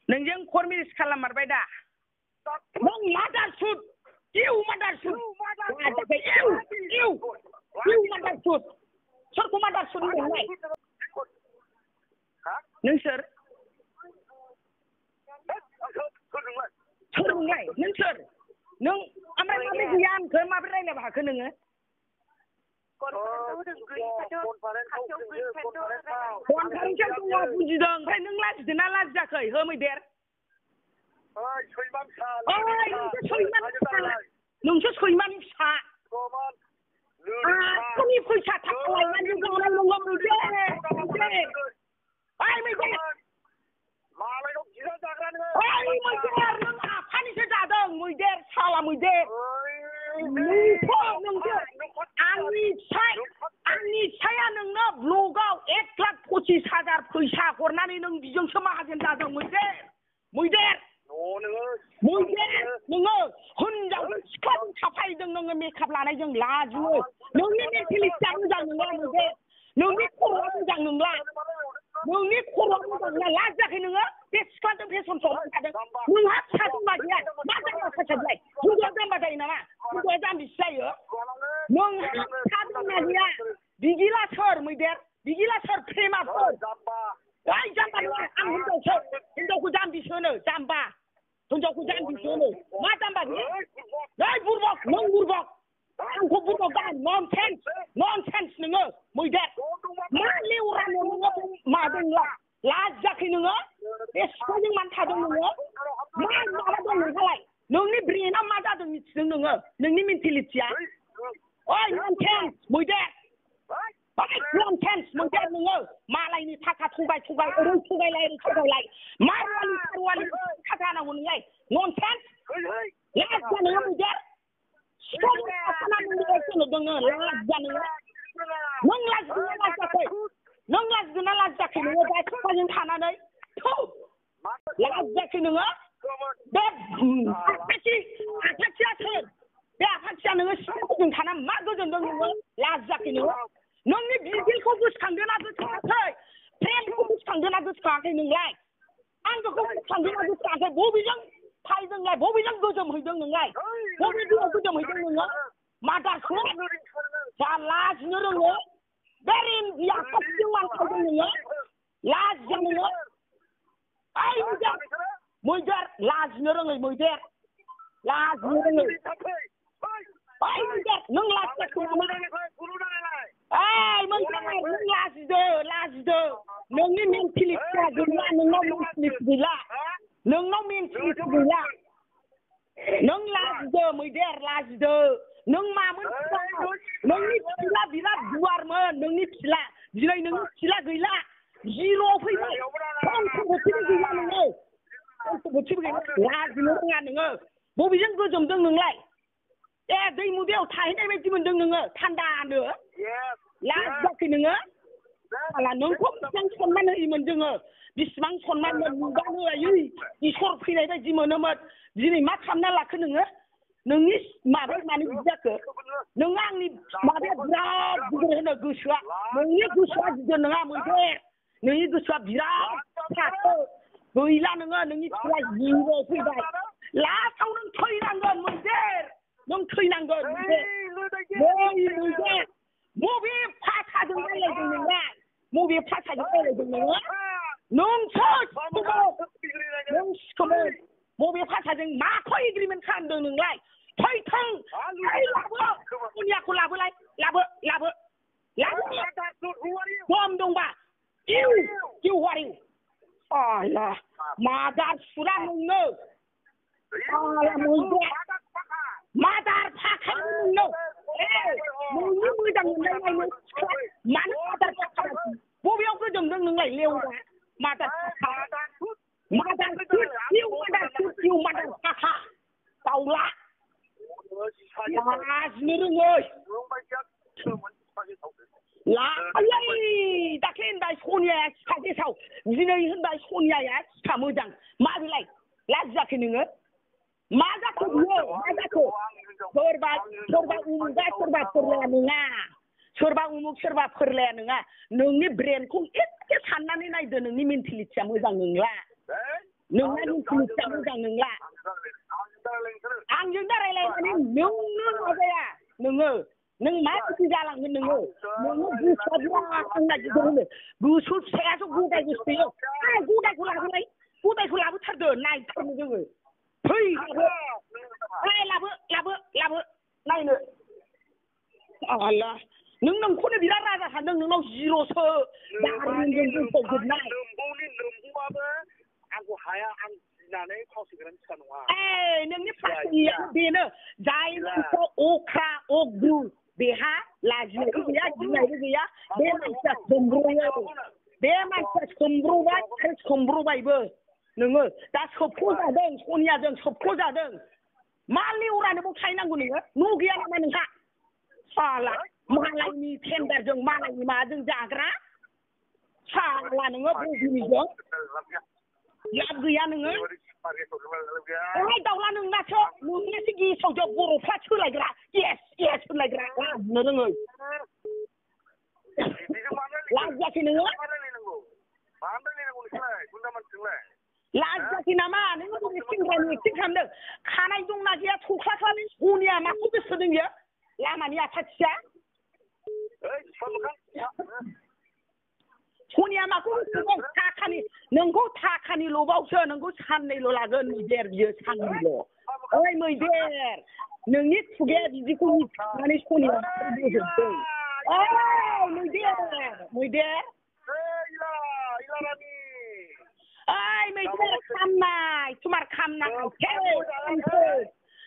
नोंजों फरमेलिस खालाममारबाय दा नों मादार सुद इउ मादार सुद इउ मादार सुद सोरखौ मादार सुद होनदोंलाय नों सोर नोंलाय नों सोर नों ओमफ्राय माबोरै गैया आंखौ माबोरै रायज्लायनो हाखो नोङो कनफारेन्सआव दङ बुजिदों ओमफ्राय नों लाजिदों ना लाजियाखै हो मैदेर नोंसो सैमानि फिसा आंनि फैसा थाखा लायनानै जानाय नङा मैदेर मैदेर नों आफानिसो जादों मैदेर साला मैदेर आंनि फिसाया नोंनो ब्लगाव 1,25,000 फैसा हरनानै नों बिजोंसो माहाजोन जादों मैदेर नोङो हिनजावजों सिख्लाजों थाफायदों नोङो मेकआप लानायजों लाजियो नोंनि मेन्टेलिटिया मोजां नङा मैदेर नोंनि खर'आ मोजां नंला लाजियाखै नोङो बे सिख्लाजों फेसन श'आव थादों नोंहा फिसा दंना गैया मा जाम्बा सासेलाय हिनजावआ जाम्बा जायो नामा हिनजावआ जाम्बिसो जायो नोंहा फिसा दंना गैया बिदिला सोर मैदेर बिदिला सोर प्रेमा सोर ओइ जाम्बा नङा आं हिनजावखौ जाम्बिसो होनो जाम्बा हिनजावखौ जाम्बिसो होनो मा जाम्बा बियो ओइ बुरबक नों बुरबक आंखौ बुरबक दा ननसेन्स नोङो मैदेर मा लेवरानो नोङो मादोंला लाजियाखै नोङो बे सिख्लाजों मानो थादों नोङो मा माबा दं नोंहालाय नोंनि ब्रेना मा जादों मिथिदों नोङो नोंनि मेन्टेलिटिया ओइ ननसेन्स मैदेर ननसेन्स मैदेर नोङो मालायनि थाखा थगाय ओरै थगायलाय मा रुवालि थाखा नांगौ नोंलाय ननसेन्स लाजिया नोङो मैदेर सिख्लाजों थाफानानै नोङो लाजिया नोङो नों लाजिदोंना लाजियाखै नोङो दा सिख्लाजों थानानै लाजियाखै नोङो बे आफाथिया सोर बे आफाथिया नोङो सिख्लाफोरजों थाना मा गोजोनदों नोङो लाजियाखै नोङो नोंनि बिदिखौ गोसोखांदोंना गोसोखाङाखै प्रेमखौ गोसोखांदोंना गोसोखाङाखै नोंलाय आंखौ गोसोखांदोंना गोसोखाङाखै बबेजों फायदोंलाय बबेजों गोजोमहैदों नोंलाय बबे दैयाव गोजोमहैदों नोङो मादारखौ जा लाजिनो रोङो बे आफाथिजों मानखायदों नोङो लाजिया नोङो ओइ मैदेर लाजिनो रोङै मैदेर लाजिनो रोङै ओइ मैदेर नों लाजियाखै नामा ओइ मैदेर नों लाजिदो नोंनि मेन्टेलिटिया गैला नोंनाव गैला नों लाजिदो मैदेर लाजिदो नों मामोन नोंनि फिला बिराद गुवारमोन नोंनि फिला दिनै नोंनि फिला गैला जिर' फैबाय बोथिबो गैला नोङो बोथिबो गैला लाजिनो रोङा नोङो बबेजों गोजोमदों नोंलाय ए दैमुदैयाव थाहैनाय बायदि मोनदों नोङो थान्दानो लाजियाखै नोङो नोंखौ बेसेबां सनमान होयोमोन जोङो बेसेबां सनमानमोन नुबानो इसोर फैनाय बायदि मोनोमोन दिनै मा खालामना लाखो नोङो नोंनि माबाया मानो बिदि जाखो नोङो आंनि माबाया बिराद गिदिर होनो गोसोआ नोंनि गोसोआ गिदिर नङा मैदेर नोंनि गोसोआ बिराद फिसासो गैला नोङो नोंनि फिसाया जिर' फैबाय लास्टआव नों थैनांगोन मैदेर नों थैनांगोन मैदेर बबे भाषाजों रायलायदों नोंलाय बबे भाषाजों रायलायदों नोङो नोंसो सिखोमोन बबे भाषाजों माखौ एग्रिमेन्ट खालामदों नोंलाय थैथों सनियाखौ लाबोलाय लाबो दम दंबा मादार सुरा नोंनो मादार फाखा नोंनो नोंनि मोजां मोनलायनाय मानो मादार फाखा बबेयाव गोजोमदों नोंलाय लेवरा मादार फाखा बावला लाजिनो रोङै दाख्लै होनबाय सनियाया सिखा गेसाव दिनै होनबाय सनियाया सिखा मोजां मा बेलाय लाजियाखै नोङो मा जाखो बियो मा जाखो सोरबा उमुगा सोरबा फोरलाया नङा सोरबा उमुग सोरबा फोरलाया नङा नोंनि ब्रेनखौ एसे साननानै नायदो नोंनि मेन्टेलिटिया मोजां नंला नोंना निखिनिया मोजां नंला आंजों दा रायलायनानै नोंनो माबाया नोङो नों मा बिदि जालांगोन नोङो गोसोआ बिराद आंना गिदिर होनो गोसो फिसायासो गदाय गोसोयो गदायखौ लाबोथारदो नायथारनो जोङो फै लाबो नायनो आल्ला नोंखौनो बिराद राजा सानदों नोंनाव जिर'सो दारिजों बुंफबजोबनाय नोंबुआबो आंखौ हाया आं गिनानै फावसोग्रानि फिसा नङा नोंनि फावसोनिया बेनो जाय मानसिया अख्रा अग्रु बेहा लाजिनायबो गैया गिनायबो गैया बे मानसिया सोमब्रयो बे मानसिया सोमब्रबाय आरो सोमब्रबायबो नोङो दा सोबख'जादों सनियाजों सोबख'जादों मा लेवरानोबो थाहैनांगौ नोङो न' गैया नामा नोंहा साला मालायनि टेन्डारजों मालायनि माबाजों जाग्रा साला नोङो बबेनिजों लाब गैया नोङो दाउला नोंनासो गेसावजों बर'फ्रा सोलायग्रा गेस सोलायग्रा लाबनो रोङो लाजियाखै नोङो लाजियाखै नामा नोङो बबे सेंग्रानि एक्टिं खालामदों खानाय दंना गैया थख्लाख्लानि सनिया माखौ गोसोदों बियो लामानि आफाथिया सनिया माखौ गोसोदों नोंखौ थाखानि लबावसो नोंखौ साननैल' लागोन मैदेर बियो साननैल' ओइ मैदेर नोंनि खुगाया बिदिखौ मिथिनानै सनिया बोजोबदों ओइ मैदेर ओइ मैदेर खामनाय तुमार खामनाय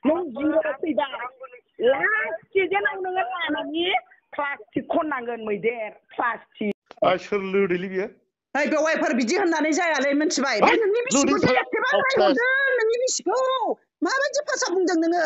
नों जिराव फैबाय लास्ट सिजोनाव नोङो लानानै प्लास्टिक खननांगोन मैदेर प्लास्टिक सोर लोदैलै बियो बेवाइफोर बिदि होननानै जायालै मिथिबाय नोंनि बिसिखौ एसेबां रायहरदों नोंनि बिसिखौ माबायदि भाषा बुंदों नोङो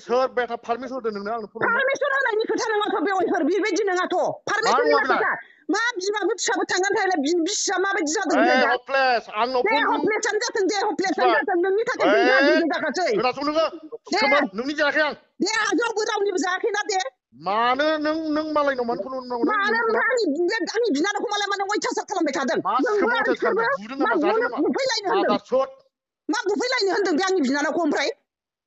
सोर बेटा पारमिसन होदों नोंनो आंनो पारमिसन होनायनि खोथा नङाथ' बेवाइफोर बेबायदि नङाथ' पारमिसननि खोथा मा बिमाबो फिसाबो थांनानै थायोला बिसिया माबायदि जादों हप्लेसानो जाथों दे हप्लेसानो जाथों नोंनि थाखाय जाखासै नोंनि जायाखै आं दे आजौबो रावनिबो जायाखैना दे मानो नों मालायनाव मानो फन हरनांगौ मानो आंनि बिनानावखौ मालाय मानो अयथासार खालामबाय थादों मा बुफैलायनो होनदों बे आंनि बिनानावखौ ओमफ्राय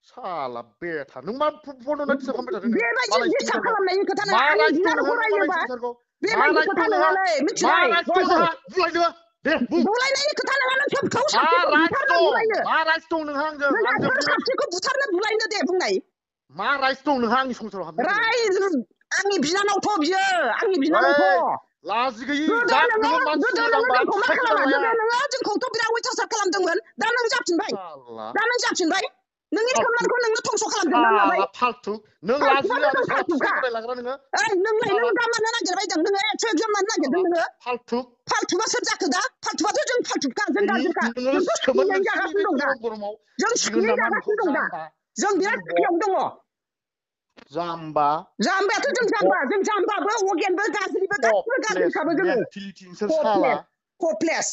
साला बेटा नों मा फन हरना डिस्टार्ब खालामबाय थादों बेबायदि डिस्टार्ब खालामनायनि खोथा नङा आंनि बिनानावखौ राययोबा बेबायदि खोथा नङालै मिथिबाय बुलायनायनि खोथा नङा नों सोरखौ सासेखौ बुलायनो सोर सासेखौ बुथारनो बुलायनो दे बुंनाय मा राइस दं नोंहा आंनि संसाराव हाबनो आंनि बिनानावथ' बियो आंनि बिनानावथ' लाजि गैयि गोदो नोङो जोंखौ मा खालामा गोदो नोङो जोंखौथ' बिराद अयथासार खालामदोंमोन दा नों जाफिनबाय नोंनि सनमानखौ नोंनो धंस' खालामजोबना लाबाय फालतु नों लाजियो आरो फालतुखा लागरा नोङो नोंलाय नों दा मानो नागिरबायदों नोङो एसे मानो नागिरदों नोङो फालतुबा सोर जाखो दा फालतुबाथ' जों फालतुखा जों गाज्रिखा जोंथ' सुखुयैनो जागासिनो दं दा जों सुखुयैनो जागासिनो दं दा जों बिराद सुखियाव दङ जाम्बायाथ' जों जाम्बाबो अगेनबो गाज्रिबो गासिबो गाज्रिखाबो जोङो हपलेस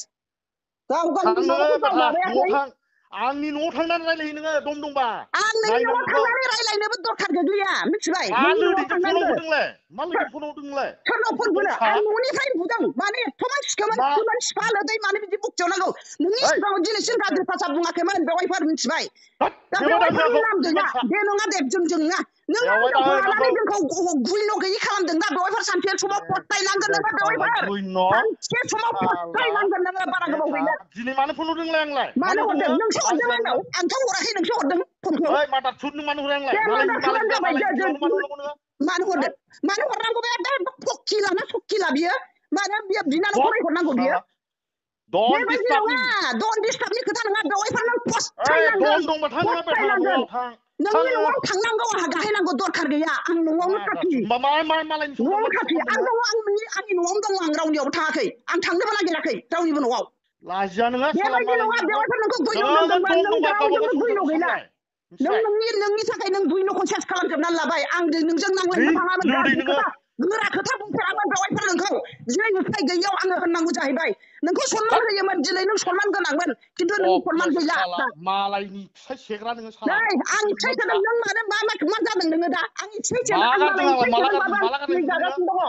गाव गावनि न'खौ गाव माबायाखै आंनि न'आव थांनानै रायलायो नोङो दम दंबा आं नोंनि न'आव थांनानै रायलायनोबो दरखार गैलिया मिथिबाय नोंनि न'आव थांनानै सोरनाव फन बुनो आं न'निफ्राय बुदों माने एथ'बां सिखोमोन सिफालो दै मानो बिदि बुखियावनांगौ नोंनि सिगाङाव दिनैसिम गाज्रि भाषा बुङाखैमोन बेवाइफोर मिथिबाय दा बेवाइफोरनि नाम गैला बे नङा दे जों नङा नों जोंखौ लानानै जोंखौ गुइनो गैयि खालामदों दा बेवाइफोर सानसे समाव फस्थायनांगोन नोङो बेवाइफोर सानसे समाव फस्थायनांगोन नोङो बारा गोबाव गैला दिनै मानो फन हरदोंलाय आंलाय मानो हरदों नोंसो हरदों आंनाव आंथ' हराखै नोंसो हरदों फनखौ मानो हरनांगौ बे सकिला बियो मानो बियो बिनानावखौ रायहरनांगौ बियो बेबायदि नङा डन डिस्टार्बनि खोथा नङा बेवाइफोर नों फस्थायनांगोन नोंनि न'आव थांनांगौ आंहा गाहैनांगौ दरखार गैया आं न'आवनो थाफि न'आवनो थाफि आं दङ आंनि न'आवनो दङ आं रावनियावबो थाङाखै आं थांनोबो नागिराखै रावनिबो न'आव लाजिया नोङो बेबायदि नङा बेवाइफोर नोंखौ गुइनो नांदोंमोन नों रावजोंबो गुइनो गैला नोंनि थाखाय नों गुइनो कनसेस खालामजोबनानै लाबाय आं नोंजों नांलायनो थाङामोन गाज्रि खोथा गोरा खोथा बुंफेरामोन बेवाइफोर नोंखौ दिनै उफाय गैयियाव आङो होननांगौ जाहैबाय नोंखौ सनमान होयोमोन दिनै नों सनमान गोनांमोन खिन्थु नों सनमान गैला मालायनि फिसाय सेग्रा नोङो साला आंनि फिसाय सेदों नों मानो मा जादों नोङो दा आंनि फिसाय सेदों आं मालायनि फिसाय सेदोंबाबो आं दिनै जागासिनो दङ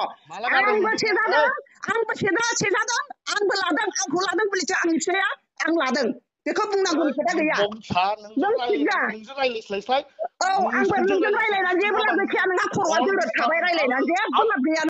आंबो सेजादों आंबो लादों आंखौ लादों बुलिसो आंनि फिसाया आं हां लादों बेखौ बुंनांगौनि खोथा गैया नों सिजा औ आंबो नोंजों रायलायनानै जेबो लाब गैखाया नोंहा खर'आ दोरद थाबाय रायलायनानै जेबो लाब गैया